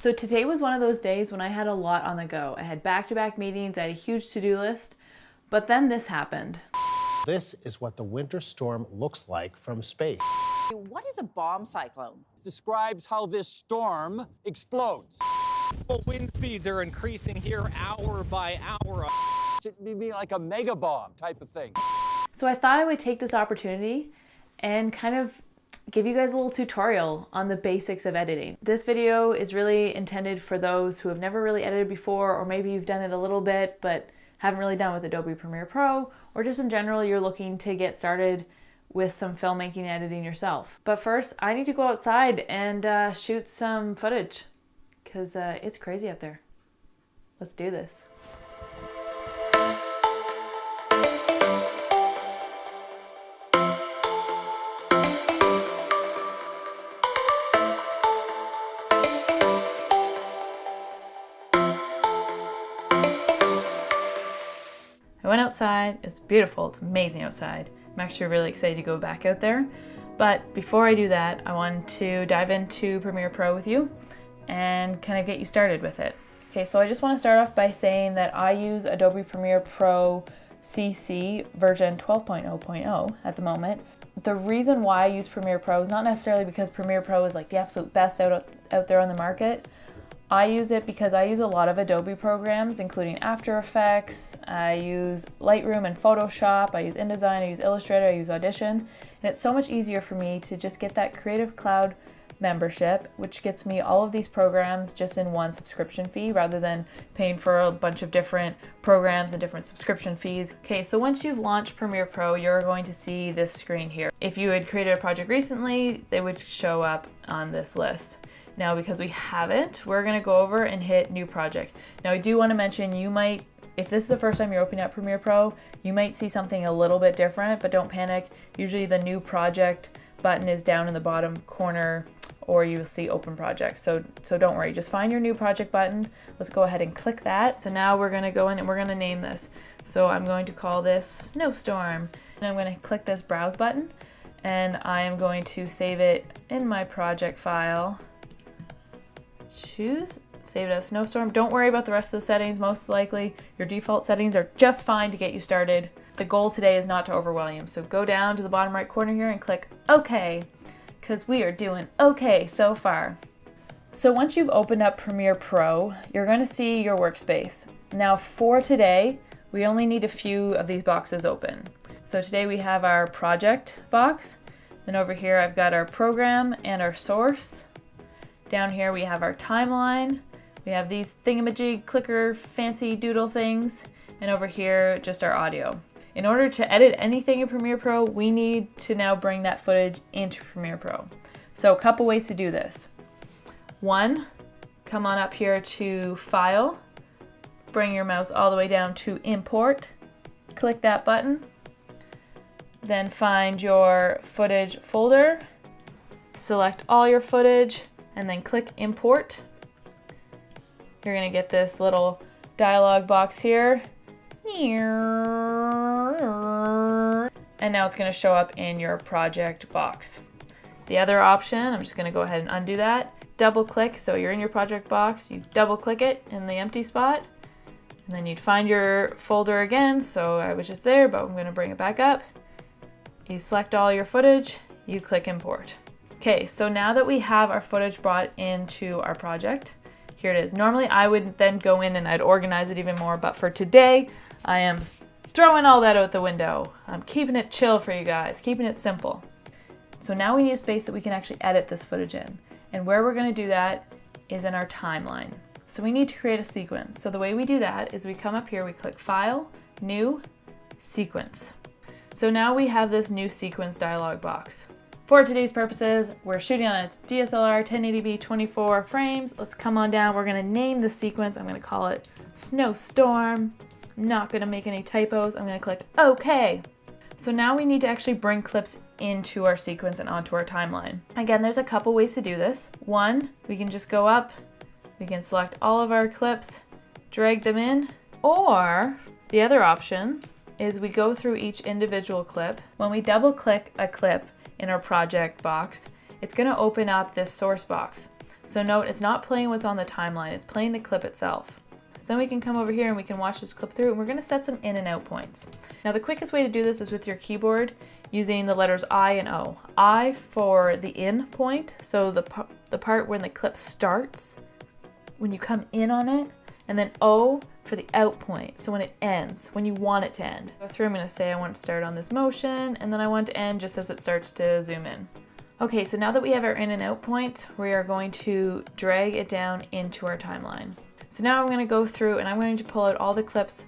So today was one of those days when I had a lot on the go. I had back-to-back meetings, I had a huge to-do list, but then this happened. This is what the winter storm looks like from space. What is a bomb cyclone? It describes how this storm explodes. Wind speeds are increasing here hour by hour. It would be like a mega bomb type of thing. So I thought I would take this opportunity and kind of give you guys a little tutorial on the basics of editing. This video is really intended for those who have never really edited before, or maybe you've done it a little bit but haven't really done with Adobe Premiere Pro, or just in general you're looking to get started with some filmmaking and editing yourself. But first, I need to go outside and shoot some footage because it's crazy out there. Let's do this. I went outside, it's beautiful, it's amazing outside. I'm actually really excited to go back out there. But before I do that, I want to dive into Premiere Pro with you and kind of get you started with it. Okay, so I just want to start off by saying that I use Adobe Premiere Pro CC version 12.0.0 at the moment. The reason why I use Premiere Pro is not necessarily because Premiere Pro is like the absolute best out there on the market. I use it because I use a lot of Adobe programs, including After Effects. I use Lightroom and Photoshop. I use InDesign, I use Illustrator, I use Audition. And it's so much easier for me to just get that Creative Cloud membership, which gets me all of these programs just in one subscription fee rather than paying for a bunch of different programs and different subscription fees. Okay, so once you've launched Premiere Pro, you're going to see this screen here. If you had created a project recently, they would show up on this list. Now, because we haven't, we're going to go over and hit New Project. Now, I do want to mention you might, if this is the first time you're opening up Premiere Pro, you might see something a little bit different, but don't panic. Usually the New Project button is down in the bottom corner, or you'll see Open Project. So don't worry, just find your New Project button. Let's go ahead and click that. So now we're going to go in and we're going to name this. So I'm going to call this Snowstorm. And I'm going to click this Browse button, and I am going to save it in my project file. Choose, save it as Snowstorm. Don't worry about the rest of the settings. Most likely your default settings are just fine to get you started. The goal today is not to overwhelm you. So go down to the bottom right corner here and click OK, because we are doing okay so far. So once you've opened up Premiere Pro, you're going to see your workspace. Now for today, we only need a few of these boxes open. So today we have our project box. Then over here I've got our program and our source. Down here we have our timeline. We have these thingamajig clicker fancy doodle things. And over here, just our audio. In order to edit anything in Premiere Pro, we need to now bring that footage into Premiere Pro. So a couple ways to do this. One, come on up here to File, bring your mouse all the way down to Import, click that button, then find your footage folder, select all your footage, and then click Import. You're going to get this little dialog box here. And now it's going to show up in your project box. The other option, I'm just going to go ahead and undo that. Double click, so you're in your project box, you double click it in the empty spot, and then you'd find your folder again. So I was just there, but I'm going to bring it back up. You select all your footage, you click Import. Okay, so now that we have our footage brought into our project, here it is. Normally I would then go in and I'd organize it even more, but for today, I am throwing all that out the window. I'm keeping it chill for you guys, keeping it simple. So now we need a space that we can actually edit this footage in. And where we're gonna do that is in our timeline. So we need to create a sequence. So the way we do that is we come up here, we click File, New, Sequence. So now we have this new sequence dialog box. For today's purposes, we're shooting on a DSLR 1080p 24 frames. Let's come on down. We're going to name the sequence. I'm going to call it Snowstorm. I'm not going to make any typos. I'm going to click OK. So now we need to actually bring clips into our sequence and onto our timeline. Again, there's a couple ways to do this. One, we can just go up. We can select all of our clips, drag them in. Or the other option is we go through each individual clip. When we double click a clip in our project box, it's going to open up this source box. So note, it's not playing what's on the timeline, it's playing the clip itself. So then we can come over here and we can watch this clip through, and we're going to set some in and out points. Now the quickest way to do this is with your keyboard using the letters I and O. I for the in point, so the part when the clip starts, when you come in on it, and then O for the out point, so when it ends, when you want it to end. Go through, I'm going to say I want to start on this motion, and then I want to end just as it starts to zoom in. Okay, so now that we have our in and out point, we are going to drag it down into our timeline. So now I'm going to go through and I'm going to pull out all the clips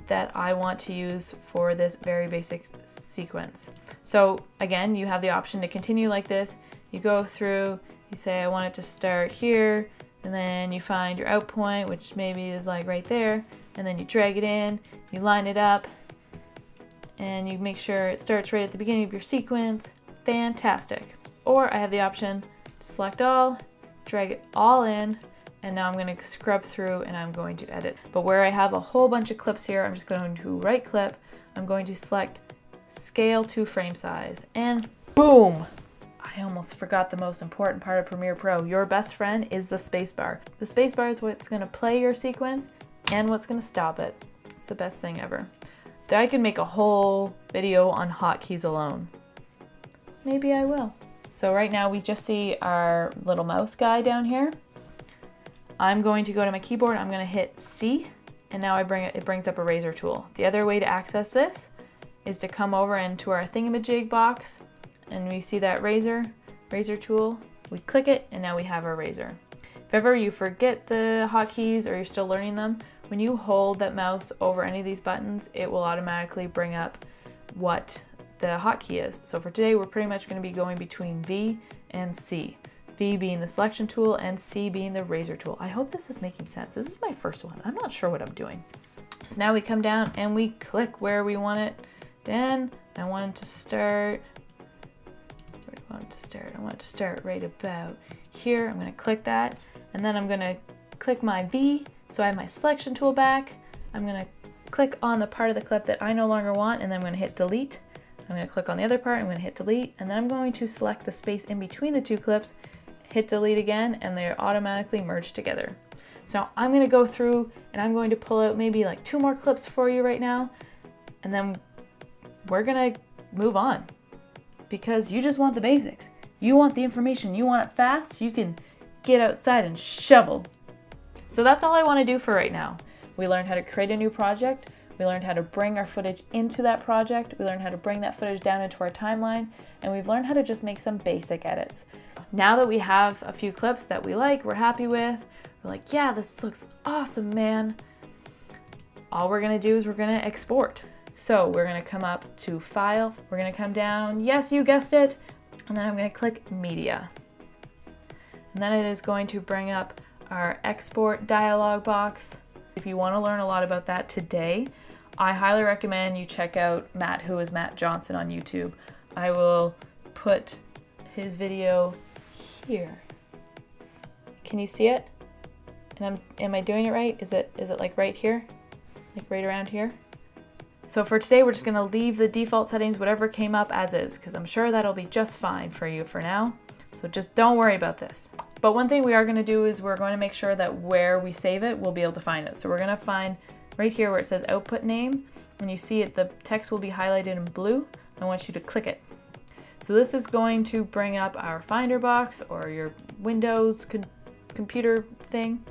that I want to use for this very basic sequence. So again, you have the option to continue like this. You go through, you say I want it to start here, and then you find your out point, which maybe is like right there, and then you drag it in, you line it up, and you make sure it starts right at the beginning of your sequence. Fantastic. Or I have the option to select all, drag it all in, and now I'm going to scrub through and I'm going to edit. But where I have a whole bunch of clips here, I'm just going to right click, I'm going to select scale to frame size, and boom! I almost forgot the most important part of Premiere Pro. Your best friend is the spacebar. The spacebar is what's going to play your sequence and what's going to stop it. It's the best thing ever. I could make a whole video on hotkeys alone. Maybe I will. So right now we just see our little mouse guy down here. I'm going to go to my keyboard, I'm going to hit C, and now it brings up a razor tool. The other way to access this is to come over into our thingamajig box, and we see that razor tool. We click it, and now we have our razor. If ever you forget the hotkeys or you're still learning them, when you hold that mouse over any of these buttons, it will automatically bring up what the hotkey is. So for today, we're pretty much going to be going between V and C. V being the selection tool and C being the razor tool. I hope this is making sense. This is my first one. I'm not sure what I'm doing. So now we come down and we click where we want it. Then I want it to start. Where do I want it to start? I want it to start right about here. I'm going to click that, and then I'm going to click my V, so I have my selection tool back. I'm going to click on the part of the clip that I no longer want, and then I'm going to hit delete. I'm going to click on the other part, I'm going to hit delete, and then I'm going to select the space in between the two clips, hit delete again, and they're automatically merged together. So I'm going to go through and I'm going to pull out maybe like 2 more clips for you right now, and then we're going to move on, because you just want the basics. You want the information, you want it fast, so you can get outside and shovel. So that's all I want to do for right now. We learned how to create a new project. We learned how to bring our footage into that project. We learned how to bring that footage down into our timeline, and we've learned how to just make some basic edits. Now that we have a few clips that we like, we're happy with, we're like, yeah, this looks awesome, man. All we're gonna do is we're gonna export. So we're gonna come up to File, we're gonna come down, yes, you guessed it, and then I'm gonna click Media. And then it is going to bring up our export dialog box. If you want to learn a lot about that today, I highly recommend you check out Matt, who is Matt Johnson on YouTube. I will put his video here. Can you see it? And am I doing it right? Is it like right here? Like right around here? So for today, we're just gonna leave the default settings, whatever came up as is, because I'm sure that'll be just fine for you for now. So just don't worry about this. But one thing we are gonna do is we're going to make sure that where we save it, we'll be able to find it. So we're gonna find right here where it says output name, and you see it, the text will be highlighted in blue. I want you to click it. So this is going to bring up our Finder box or your Windows computer thing,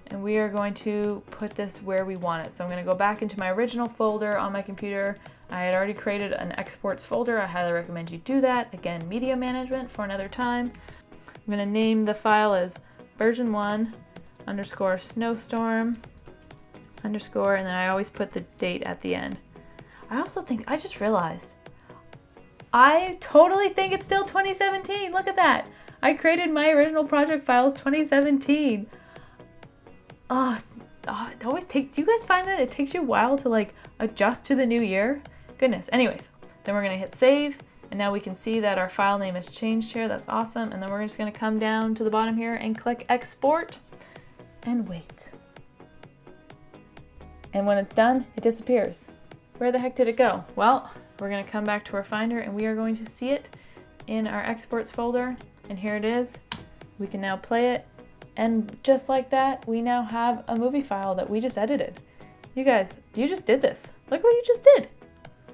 and we are going to put this where we want it. So I'm going to go back into my original folder on my computer. I had already created an exports folder. I highly recommend you do that. Again, media management for another time. I'm going to name the file as version1 _ snowstorm _ and then I always put the date at the end. I just realized, I totally think it's still 2017. Look at that. I created my original project files 2017. It always takes, do you guys find that it takes you a while to like adjust to the new year? Goodness. Anyways, then we're going to hit save, and now we can see that our file name has changed here. That's awesome. And then we're just going to come down to the bottom here and click export and wait. And when it's done, it disappears. Where the heck did it go? Well, we're going to come back to our Finder and we are going to see it in our exports folder. And here it is. We can now play it And just like that, we now have a movie file that we just edited. You guys, you just did this. Look what you just did.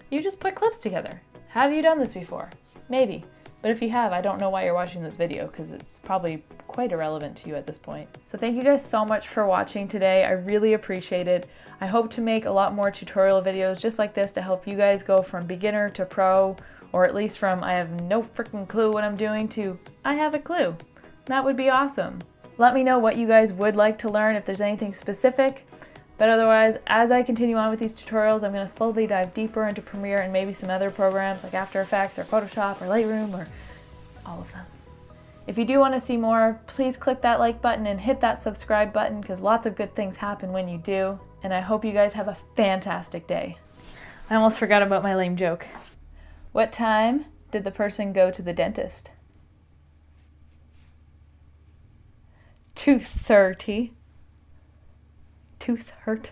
You just put clips together. Have you done this before? Maybe. But if you have, I don't know why you're watching this video because it's probably quite irrelevant to you at this point. So thank you guys so much for watching today. I really appreciate it. I hope to make a lot more tutorial videos just like this to help you guys go from beginner to pro, or at least from I have no freaking clue what I'm doing to I have a clue. That would be awesome. Let me know what you guys would like to learn if there's anything specific. But otherwise, as I continue on with these tutorials, I'm going to slowly dive deeper into Premiere and maybe some other programs like After Effects or Photoshop or Lightroom or all of them. If you do want to see more, please click that like button and hit that subscribe button because lots of good things happen when you do. And I hope you guys have a fantastic day. I almost forgot about my lame joke. What time did the person go to the dentist? 2:30. Tooth hurt.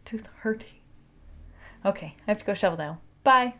Tooth hurt. Okay, I have to go shovel now. Bye.